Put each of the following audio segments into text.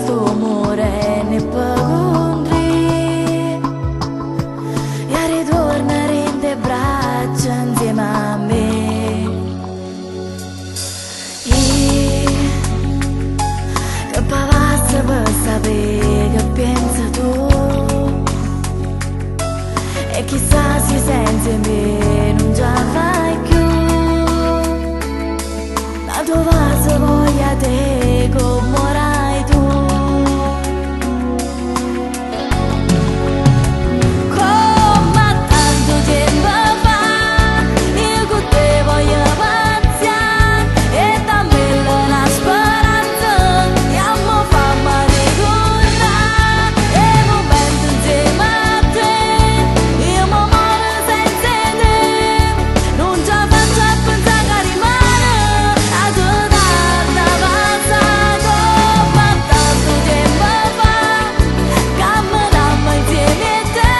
sto amore ne pagondri e ritornare in te braccia insieme a me. Che passa per sapere che pensi tu e chissà se senza me non ce la fai più. La tua base voglia te come morai tu. Come tanto tempo fa io con te voglio passare e dammi la speranza e a mo fammi ricordare e momento insieme a te. Io mo muore senza te, non ce la faccio a pensare che rimane a tua tarda passata. Ma tanto tempo fa camminammo insieme a te,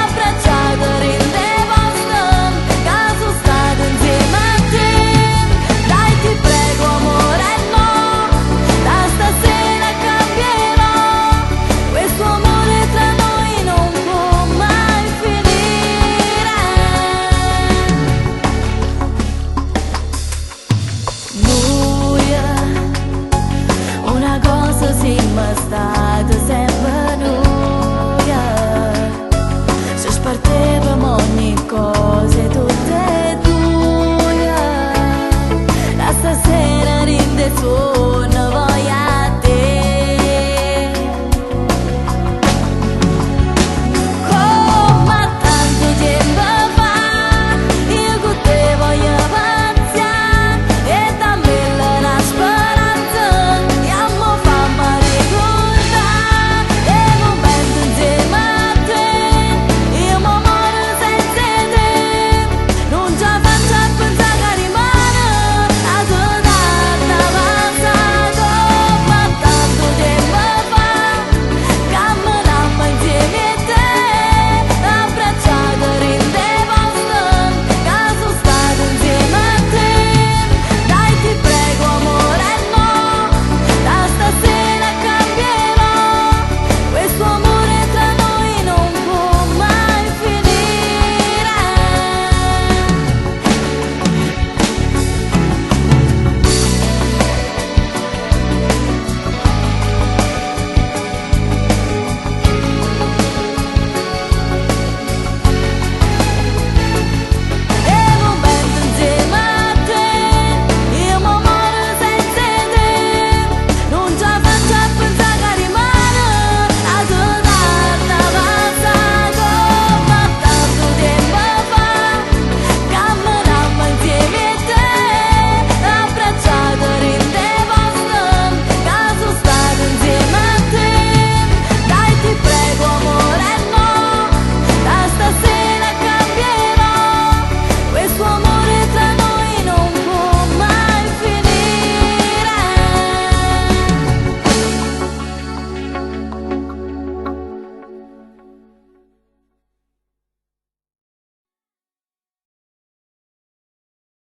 abbracciato in te posto che sono stato insieme a te. Dai ti prego amore no, da stasera cambierò, questo amore tra noi non può mai finire. Buia, una cosa sì mi sta